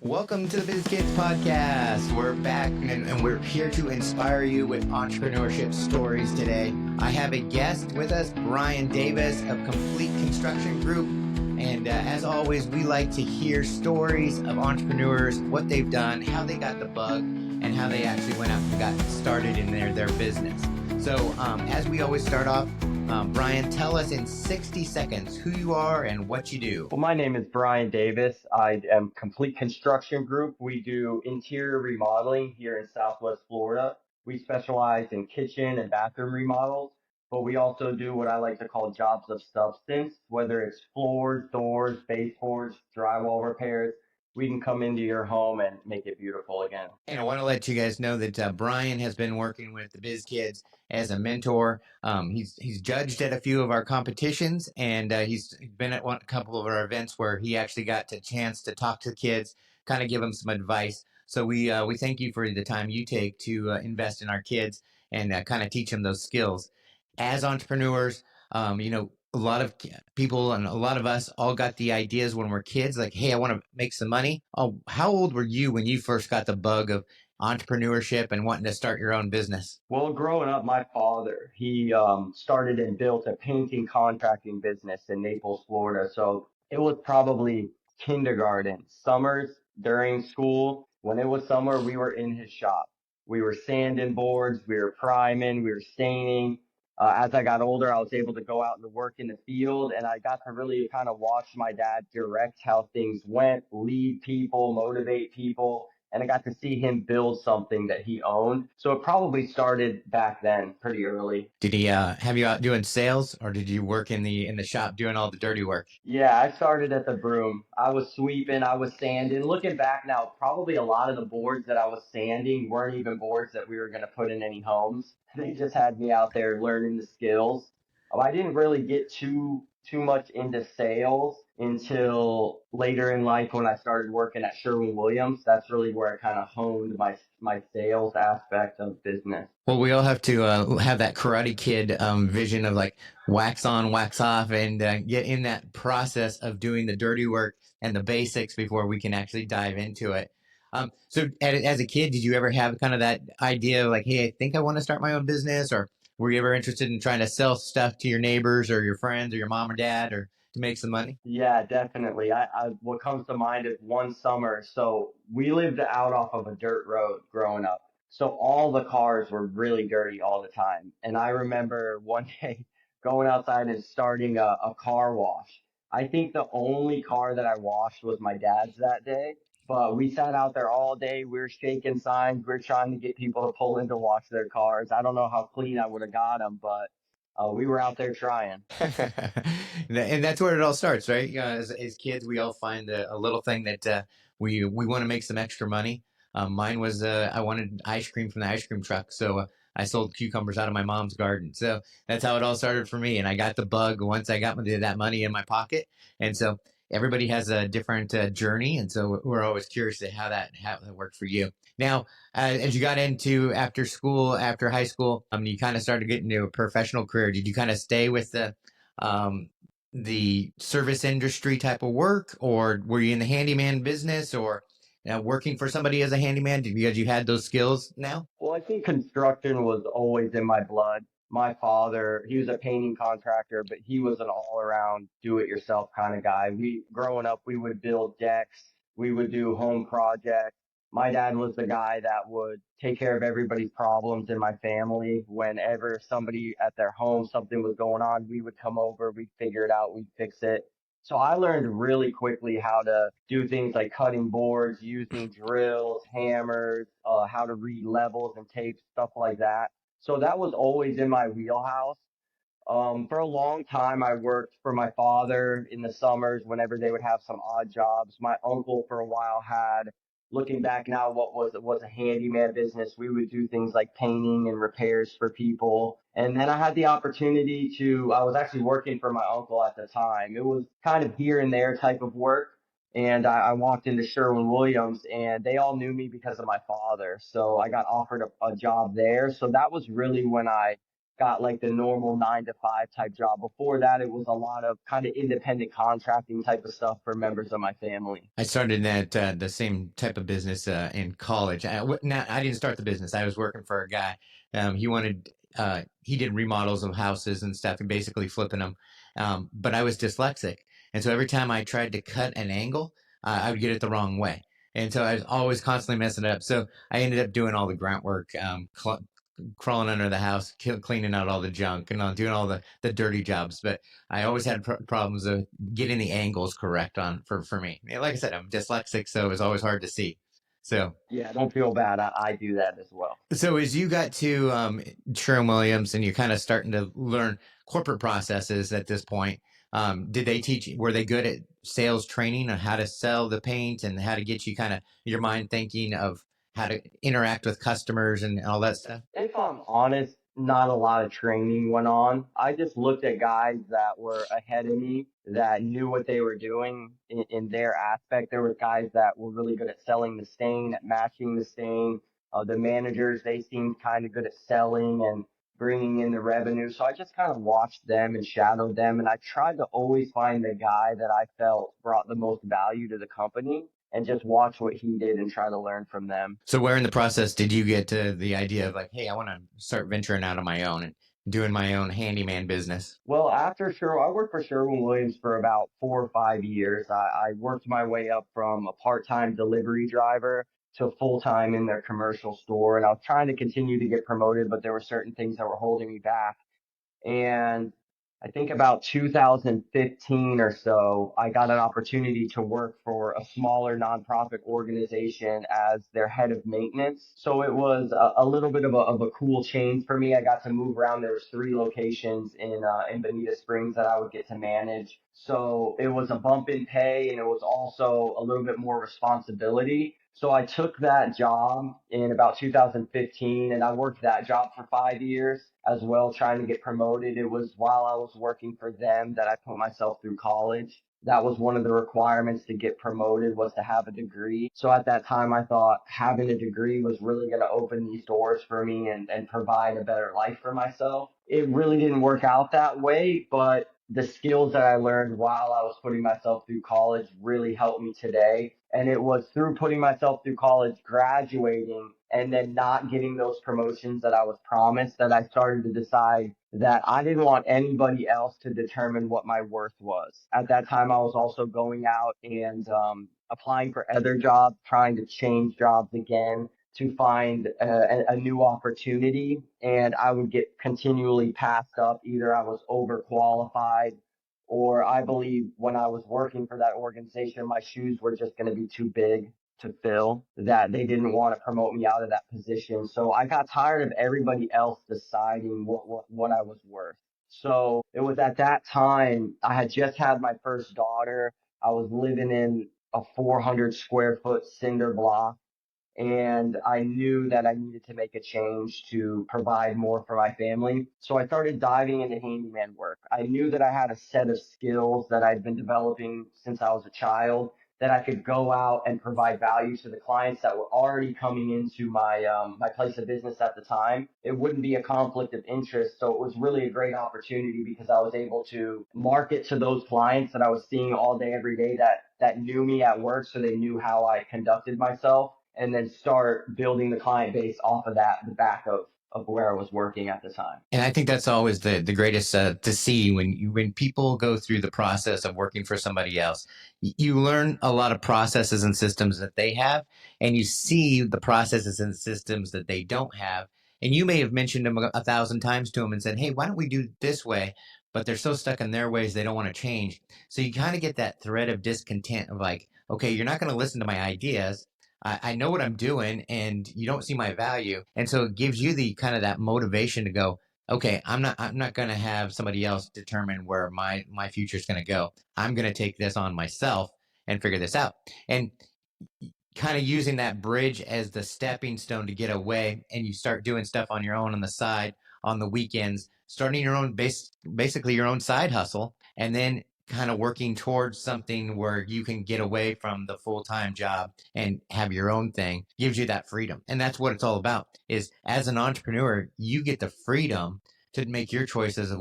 Welcome to the Biz Kidz Podcast. We're back and we're here to inspire you with entrepreneurship stories today. I have a guest with us, Brian Davis of Complete Construction Group. And as always, we like to hear stories of entrepreneurs, what they've done, how they got the bug, and how they actually went out and got started in their business. So as we always start off, Brian, tell us in 60 seconds who you are and what you do. Well, my name is Brian Davis. I am Complete Construction Group. We do interior remodeling here in Southwest Florida. We specialize in kitchen and bathroom remodels, but we also do what I like to call jobs of substance, whether it's floors, doors, baseboards, drywall repairs. We can come into your home and make it beautiful again. And I want to let you guys know that Brian has been working with the Biz Kidz as a mentor. He's judged at a few of our competitions, and he's been at a couple of our events where he actually got a chance to talk to kids, kind of give them some advice. So we thank you for the time you take to invest in our kids and kind of teach them those skills. As entrepreneurs, a lot of people and a lot of us all got the ideas when we're kids, like, hey, I want to make some money. Oh, how old were you when you first got the bug of entrepreneurship and wanting to start your own business? Well, growing up, my father, he started and built a painting contracting business in Naples, Florida. So it was probably kindergarten, summers during school. When it was summer, we were in his shop. We were sanding boards, we were priming, we were staining. As I got older, I was able to go out and work in the field, and I got to really kind of watch my dad direct how things went, lead people, motivate people. And I got to see him build something that he owned. So it probably started back then, pretty early. Did he have you out doing sales, or did you work in the shop doing all the dirty work? Yeah, I started at the broom. I was sweeping, I was sanding. Looking back now, probably a lot of the boards that I was sanding weren't even boards that we were going to put in any homes. They just had me out there learning the skills. I didn't really get too much into sales until later in life when I started working at Sherwin-Williams. That's really where I kind of honed my sales aspect of business. Well, we all have to have that Karate Kid vision of like wax on, wax off, and get in that process of doing the dirty work and the basics before we can actually dive into it. So as a kid, did you ever have kind of that idea of like, hey, I think I want to start my own business? Or were you ever interested in trying to sell stuff to your neighbors or your friends or your mom or dad or to make some money? Yeah, definitely. What comes to mind is one summer. So we lived out off of a dirt road growing up. So all the cars were really dirty all the time. And I remember one day going outside and starting a car wash. I think the only car that I washed was my dad's that day. But we sat out there all day. We were shaking signs. We were trying to get people to pull in to wash their cars. I don't know how clean I would have got them, but we were out there trying. And that's where it all starts, right? As kids, we all find a little thing that we want to make some extra money. Mine was I wanted ice cream from the ice cream truck, so I sold cucumbers out of my mom's garden. So that's how it all started for me. And I got the bug once I got that money in my pocket. And so everybody has a different journey, and so we're always curious to how that worked for you. Now, as you got into after school, after high school, you kind of started getting into a professional career. Did you kind of stay with the service industry type of work, or were you in the handyman business, or working for somebody as a handyman because you had those skills now? Well, I think construction was always in my blood. My father, he was a painting contractor, but he was an all-around do-it-yourself kind of guy. Growing up, we would build decks, we would do home projects. My dad was the guy that would take care of everybody's problems in my family. Whenever somebody at their home, something was going on, we would come over, we'd figure it out, we'd fix it. So I learned really quickly how to do things like cutting boards, using drills, hammers, how to read levels and tapes, stuff like that. So that was always in my wheelhouse. For a long time, I worked for my father in the summers whenever they would have some odd jobs. My uncle for a while had, looking back now, what was a handyman business. We would do things like painting and repairs for people. And then I had the opportunity I was actually working for my uncle at the time. It was kind of here and there type of work. And I walked into Sherwin-Williams and they all knew me because of my father. So I got offered a job there. So that was really when I got like the normal 9 to 5 type job. Before that, it was a lot of kind of independent contracting type of stuff for members of my family. I started that the same type of business in college. I didn't start the business. I was working for a guy. He did remodels of houses and stuff, and basically flipping them. But I was dyslexic, and so every time I tried to cut an angle, I would get it the wrong way, and so I was always constantly messing it up. So I ended up doing all the grunt work, crawling under the house, cleaning out all the junk, and doing all the dirty jobs. But I always had problems of getting the angles correct on for me. Like I said, I'm dyslexic, so it was always hard to see. So Yeah, don't feel bad. I do that as well. so as you got to Sherwin-Williams and you're kind of starting to learn corporate processes at this point, did they teach? Were they good at sales training on how to sell the paint and how to get you kind of your mind thinking of how to interact with customers and all that stuff? If I'm honest, not a lot of training went on. I just looked at guys that were ahead of me that knew what they were doing in their aspect. There were guys that were really good at selling the stain, at matching the stain. The managers, they seemed kind of good at selling and bringing in the revenue. So I just kind of watched them and shadowed them. And I tried to always find the guy that I felt brought the most value to the company and just watch what he did and try to learn from them. So where in the process did you get to the idea of like, hey, I want to start venturing out on my own and doing my own handyman business? Well, after Sherwin, I worked for Sherwin-Williams for about 4 or 5 years. I worked my way up from a part-time delivery driver to full-time in their commercial store, and I was trying to continue to get promoted, but there were certain things that were holding me back. And I think about 2015 or so, I got an opportunity to work for a smaller nonprofit organization as their head of maintenance. So it was a little bit of a cool change for me. I got to move around. There was 3 locations in Bonita Springs that I would get to manage. So it was a bump in pay and it was also a little bit more responsibility. So I took that job in about 2015 and I worked that job for 5 years as well, trying to get promoted. It was while I was working for them that I put myself through college. That was one of the requirements to get promoted was to have a degree. So at that time, I thought having a degree was really going to open these doors for me and provide a better life for myself. It really didn't work out that way, but the skills that I learned while I was putting myself through college really helped me today. And it was through putting myself through college, graduating, and then not getting those promotions that I was promised that I started to decide that I didn't want anybody else to determine what my worth was. At that time, I was also going out and applying for other jobs, trying to change jobs again to find a new opportunity. And I would get continually passed up. Either I was overqualified or I believe when I was working for that organization, my shoes were just going to be too big to fill, that they didn't want to promote me out of that position. So I got tired of everybody else deciding what I was worth. So it was at that time I had just had my first daughter. I was living in a 400 square foot cinder block and I knew that I needed to make a change to provide more for my family. So I started diving into handyman work. I knew that I had a set of skills that I'd been developing since I was a child that I could go out and provide value to the clients that were already coming into my place of business at the time. It wouldn't be a conflict of interest, so it was really a great opportunity because I was able to market to those clients that I was seeing all day, every day that knew me at work, so they knew how I conducted myself, and then start building the client base off of that, the back of where I was working at the time. And I think that's always the greatest to see when people go through the process of working for somebody else. You learn a lot of processes and systems that they have, and you see the processes and systems that they don't have. And you may have mentioned them 1,000 times to them and said, "Hey, why don't we do it this way?" But they're so stuck in their ways they don't want to change. So you kind of get that thread of discontent of like, okay, you're not going to listen to my ideas. I know what I'm doing and you don't see my value. And so it gives you the kind of that motivation to go, okay, I'm not going to have somebody else determine where my future is going to go. I'm going to take this on myself and figure this out. And kind of using that bridge as the stepping stone to get away, and you start doing stuff on your own on the side on the weekends, starting your own basically your own side hustle, and then kind of working towards something where you can get away from the full-time job and have your own thing gives you that freedom. And that's what it's all about, is as an entrepreneur, you get the freedom to make your choices of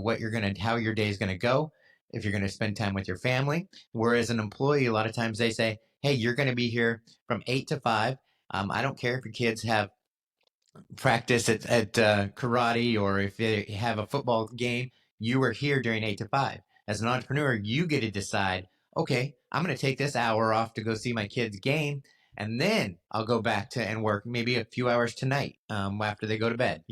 how your day is going to go, if you're going to spend time with your family. Whereas an employee, a lot of times they say, hey, you're going to be here from 8 to 5. I don't care if your kids have practice at karate or if they have a football game, you are here during 8 to 5. As an entrepreneur, you get to decide, okay, I'm going to take this hour off to go see my kid's game. And then I'll go back to and work maybe a few hours tonight after they go to bed,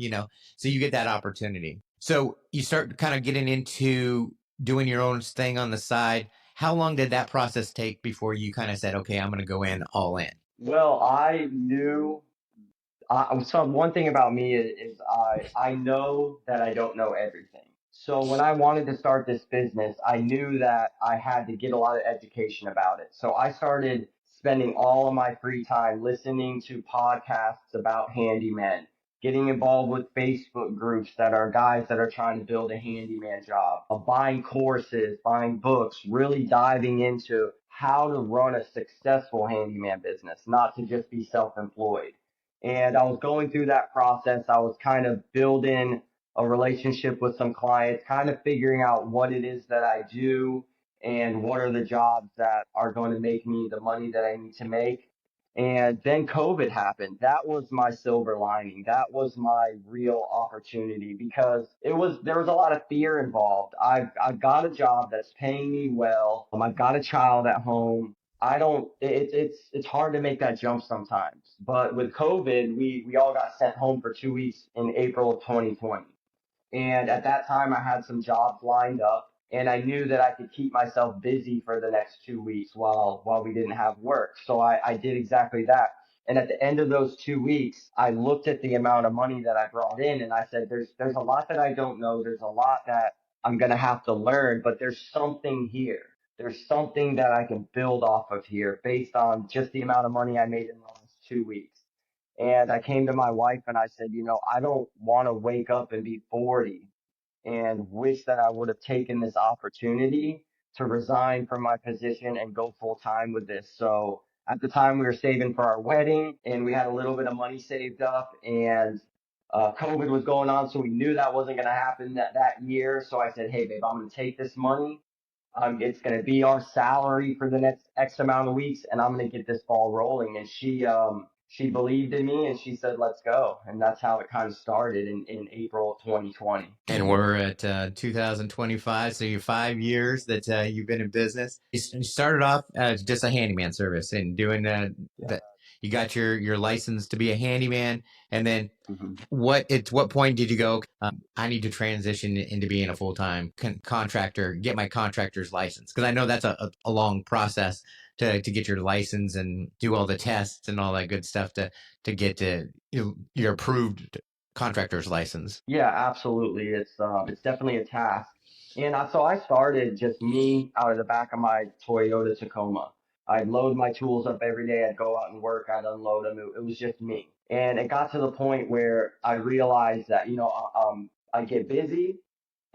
so you get that opportunity. So you start kind of getting into doing your own thing on the side. How long did that process take before you kind of said, okay, I'm going to go in all in? Well, I knew so one thing about me is I know that I don't know everything. So when I wanted to start this business, I knew that I had to get a lot of education about it. So I started spending all of my free time listening to podcasts about handymen, getting involved with Facebook groups that are guys that are trying to build a handyman job, buying courses, buying books, really diving into how to run a successful handyman business, not to just be self-employed. And I was going through that process. I was kind of building a relationship with some clients, kind of figuring out what it is that I do and what are the jobs that are going to make me the money that I need to make. And then COVID happened. That was my silver lining. That was my real opportunity because there was a lot of fear involved. I've got a job that's paying me well. I've got a child at home. I don't. It's hard to make that jump sometimes. But with COVID, we all got sent home for 2 weeks in April of 2020. And at that time, I had some jobs lined up, and I knew that I could keep myself busy for the next 2 weeks while we didn't have work. So I did exactly that. And at the end of those 2 weeks, I looked at the amount of money that I brought in, and I said, there's a lot that I don't know. There's a lot that I'm gonna have to learn, but there's something here. There's something that I can build off of here based on just the amount of money I made in the last 2 weeks. And I came to my wife and I said, I don't want to wake up and be 40 and wish that I would have taken this opportunity to resign from my position and go full time with this. So at the time we were saving for our wedding and we had a little bit of money saved up and COVID was going on. So we knew that wasn't going to happen that year. So I said, hey, babe, I'm going to take this money. It's going to be our salary for the next X amount of weeks, and I'm going to get this ball rolling. And she believed in me, and she said, "Let's go." And that's how it kind of started in April of 2020. And we're at 2025, so you're 5 years that you've been in business. You started off as just a handyman service and doing Yeah. that. You got your license to be a handyman, and then Mhm. what point did you go? I need to transition into being a full time contractor, get my contractor's license because I know that's a long process to get your license and do all the tests and all that good stuff to get to your approved contractor's license. Yeah, absolutely. It's definitely a task. And so I started just me out of the back of my Toyota Tacoma. I'd load my tools up every day. I'd go out and work. I'd unload them. It was just me. And it got to the point where I realized that, I get busy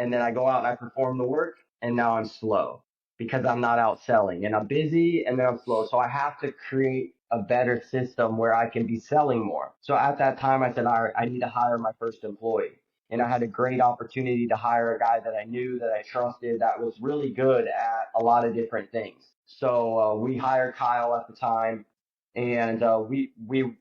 and then I go out and I perform the work and now I'm slow because I'm not out selling and I'm busy and then I'm slow. So I have to create a better system where I can be selling more. So at that time, I said, all right, I need to hire my first employee. And I had a great opportunity to hire a guy that I knew, that I trusted, that was really good at a lot of different things. So we hired Kyle at the time, and we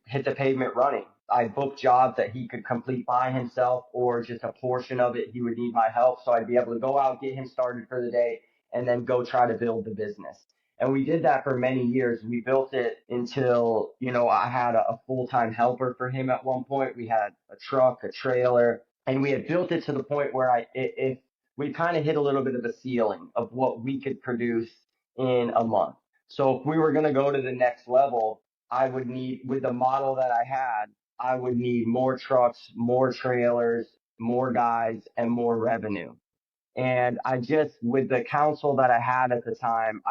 hit the pavement running. I booked jobs that he could complete by himself, or just a portion of it he would need my help. So I'd be able to go out, get him started for the day, and then go try to build the business. And we did that for many years. We built it until, I had a full-time helper for him at one point. We had a truck, a trailer, and we had built it to the point where if we kind of hit a little bit of a ceiling of what we could produce in a month. So if we were going to go to the next level, I would need, with the model that I had, I would need more trucks, more trailers, more guys, and more revenue. And I just, with the counsel that I had at the time,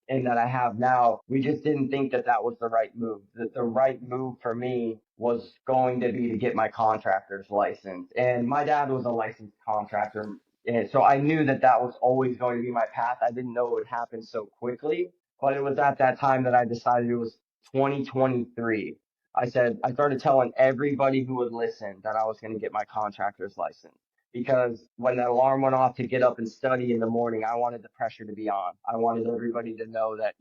and that I have now, we just didn't think that that was the right move. That the right move for me was going to be to get my contractor's license. And my dad was a licensed contractor. And so I knew that that was always going to be my path. I didn't know it would happen so quickly, but it was at that time that I decided it was 2023. I started telling everybody who would listen that I was going to get my contractor's license. because when that alarm went off to get up and study in the morning, I wanted the pressure to be on. I wanted everybody to know that,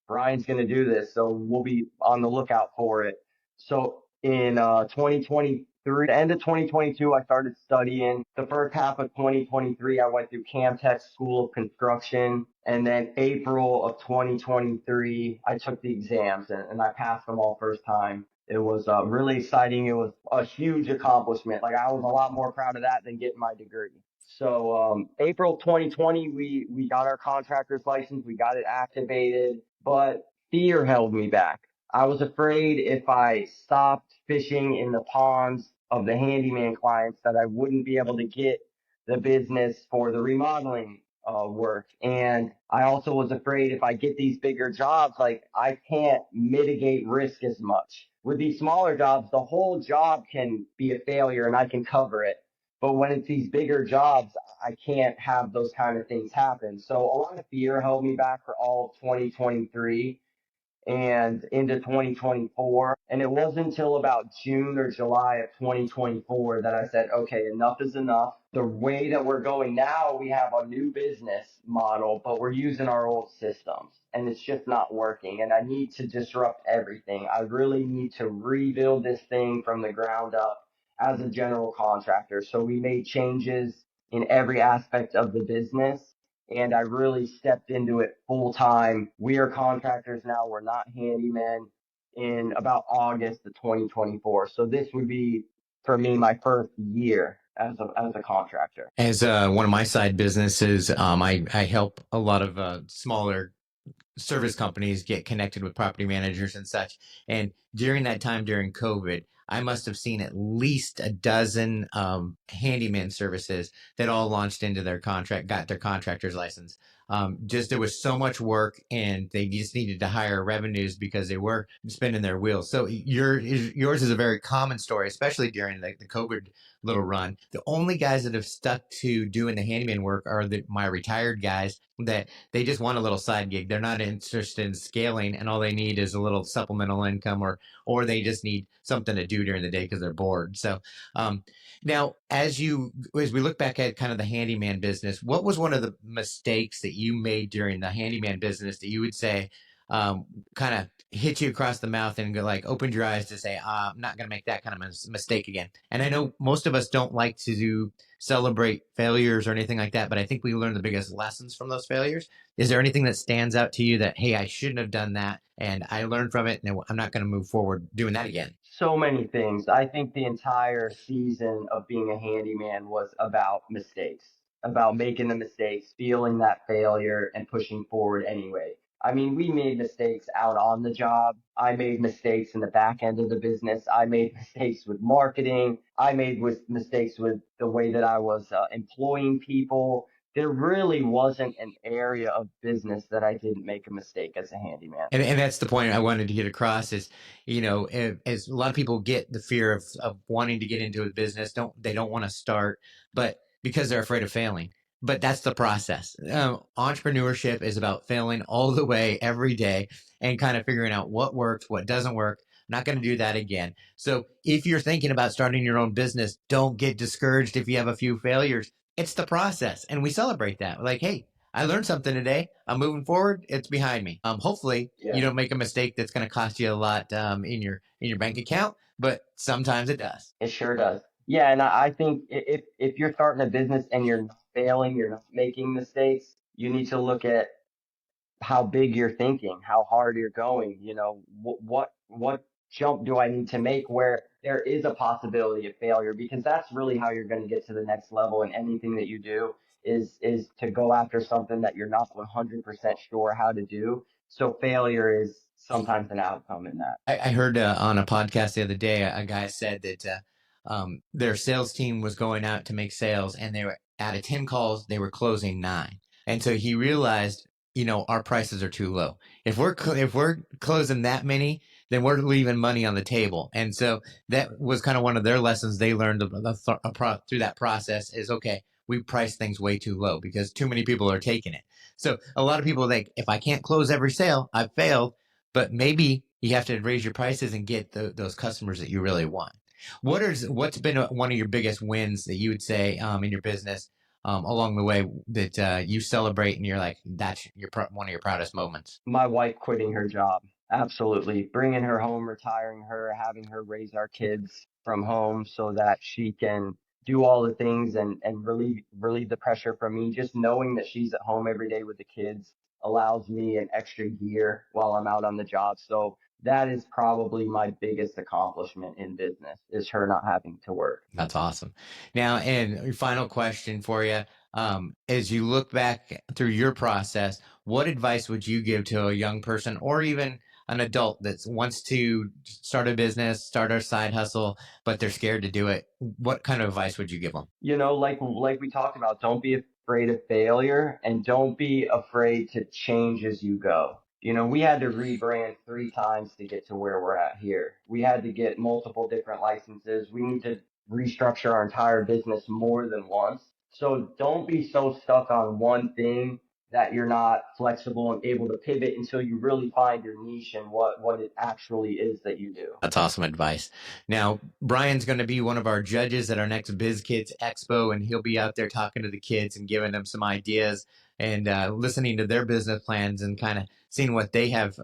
Brian's going to do this. So we'll be on the lookout for it. So in 2023, the end of 2022, I started studying. The first half of 2023, I went through Camtech School of Construction. And then April of 2023, I took the exams and I passed them all first time. It was really exciting. It was a huge accomplishment. Like I was a lot more proud of that than getting my degree. So April 2020, we got our contractor's license. We got it activated, but fear held me back. I was afraid if I stopped fishing in the ponds of the handyman clients that I wouldn't be able to get the business for the remodeling work. And I also was afraid if I get these bigger jobs, like I can't mitigate risk as much. With these smaller jobs, the whole job can be a failure and I can cover it. But when it's these bigger jobs, I can't have those kind of things happen. So a lot of fear held me back for all of 2023 and into 2024. And it wasn't until about June or July of 2024 that I said, okay, enough is enough. The way that we're going now, we have a new business model, but we're using our old systems and it's just not working. And I need to disrupt everything. I really need to rebuild this thing from the ground up as a general contractor. So we made changes in every aspect of the business and I really stepped into it full time. We are contractors now. We're not handymen in about August of 2024. So this would be for me my first year as a contractor. As one of my side businesses, I help a lot of smaller service companies get connected with property managers and such. And during that time, during COVID, I must have seen at least a dozen handyman services that all launched into their contract, got their contractor's license. Just there was so much work, and they just needed to hire revenues because they were spinning their wheels. So yours is a very common story, especially during the COVID little run. The only guys that have stuck to doing the handyman work are my retired guys that they just want a little side gig. They're not interested in scaling, and all they need is a little supplemental income, or they just need something to do during the day because they're bored. So now, as we look back at kind of the handyman business, what was one of the mistakes that you made during the handyman business that you would say kind of hit you across the mouth and go like opened your eyes to say, I'm not going to make that kind of mistake again? And I know most of us don't like to celebrate failures or anything like that, but I think we learn the biggest lessons from those failures. Is there anything that stands out to you that, hey, I shouldn't have done that and I learned from it and I'm not going to move forward doing that again? So many things. I think the entire season of being a handyman was about mistakes, about making the mistakes, feeling that failure, and pushing forward anyway. I mean, we made mistakes out on the job. I made mistakes in the back end of the business. I made mistakes with marketing. I made mistakes with the way that I was employing people. There really wasn't an area of business that I didn't make a mistake as a handyman. And that's the point I wanted to get across is, as a lot of people get the fear of wanting to get into a business, they don't want to start, but because they're afraid of failing. But that's the process. Entrepreneurship is about failing all the way every day and kind of figuring out what works, what doesn't work. I'm not going to do that again. So if you're thinking about starting your own business, don't get discouraged if you have a few failures. It's the process. And we celebrate that. Like, hey, I learned something today. I'm moving forward. It's behind me. Hopefully you don't make a mistake that's going to cost you a lot in your bank account, but sometimes it does. It sure does. Yeah, and I think if you're starting a business and you're not failing, you're not making mistakes, you need to look at how big you're thinking, how hard you're going. What jump do I need to make where there is a possibility of failure? Because that's really how you're going to get to the next level in anything that you do is to go after something that you're not 100% sure how to do. So failure is sometimes an outcome in that. I heard on a podcast the other day, a guy said that their sales team was going out to make sales, and they were out of 10 calls, they were closing 9. And so he realized, our prices are too low. If we're closing that many, then we're leaving money on the table. And so that was kind of one of their lessons they learned through that process is, okay, we price things way too low because too many people are taking it. So a lot of people think, if I can't close every sale, I've failed. But maybe you have to raise your prices and get those customers that you really want. What's been one of your biggest wins that you would say in your business along the way that you celebrate and you're like, that's one of your proudest moments? My wife quitting her job. Absolutely. Bringing her home, retiring her, having her raise our kids from home so that she can do all the things and relieve the pressure from me. Just knowing that she's at home every day with the kids allows me an extra gear while I'm out on the job. So that is probably my biggest accomplishment in business, is her not having to work. That's awesome. Now, and your final question for you, as you look back through your process, what advice would you give to a young person or even an adult that wants to start a business, start a side hustle, but they're scared to do it? What kind of advice would you give them? Like we talked about, don't be afraid of failure and don't be afraid to change as you go. We had to rebrand 3 times to get to where we're at here. We had to get multiple different licenses. We need to restructure our entire business more than once. So don't be so stuck on one thing that you're not flexible and able to pivot until you really find your niche and what it actually is that you do. That's awesome advice. Now, Brian's going to be one of our judges at our next Biz Kids Expo, and he'll be out there talking to the kids and giving them some ideas and listening to their business plans and kind of seeing what they have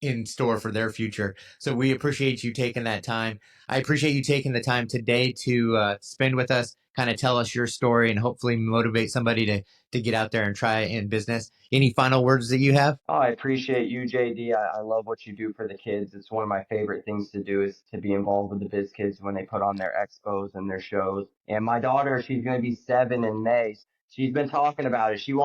in store for their future. So we appreciate you taking that time. I appreciate you taking the time today to spend with us, kind of tell us your story, and hopefully motivate somebody to get out there and try it in business. Any final words that you have? Oh, I appreciate you, JD. I love what you do for the kids. It's one of my favorite things to do, is to be involved with the Biz Kids when they put on their expos and their shows. And my daughter, she's going to be 7 in May. She's been talking about it. She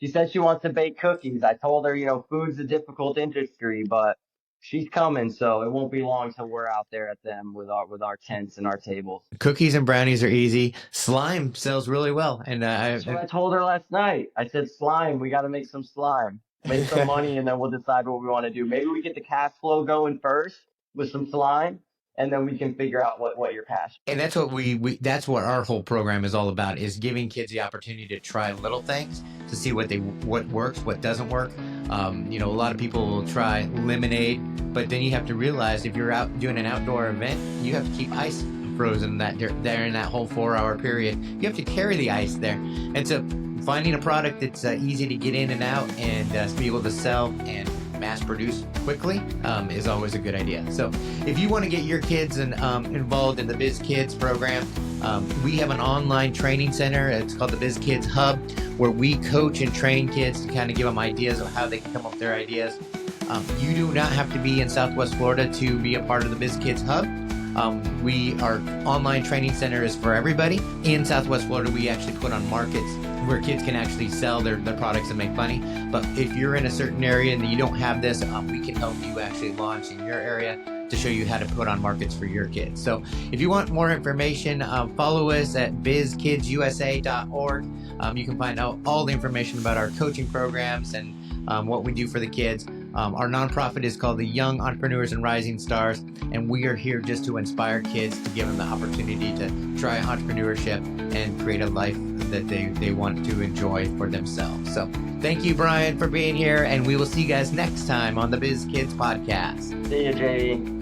said she wants to bake cookies. I told her, food's a difficult industry, but she's coming, so it won't be long till we're out there at them with our tents and our tables. Cookies and brownies are easy. Slime sells really well, and That's what I told her last night. I said, slime. We got to make some slime, make some money, and then we'll decide what we want to do. Maybe we get the cash flow going first with some slime, and then we can figure out what your passion. And that's what that's what our whole program is all about, is giving kids the opportunity to try little things to see what works, what doesn't work. A lot of people will try lemonade, but then you have to realize if you're out doing an outdoor event, you have to keep ice frozen there in that whole 4-hour period. You have to carry the ice there. And so finding a product that's easy to get in and out and be able to sell and mass produce quickly is always a good idea. So if you want to get your kids involved in the Biz Kids program, we have an online training center. It's called the Biz Kids Hub, where we coach and train kids to kind of give them ideas of how they can come up with their ideas. You do not have to be in Southwest Florida to be a part of the Biz Kids Hub. Our online training center is for everybody. In Southwest Florida, we actually put on markets where kids can actually sell their products and make money. But if you're in a certain area and you don't have this, we can help you actually launch in your area to show you how to put on markets for your kids. So if you want more information, follow us at bizkidsusa.org. You can find out all the information about our coaching programs and what we do for the kids. Our nonprofit is called the Young Entrepreneurs and Rising Stars, and we are here just to inspire kids, to give them the opportunity to try entrepreneurship and create a life that they want to enjoy for themselves. So thank you, Brian, for being here, and we will see you guys next time on the Biz Kidz Podcast. See you, JD.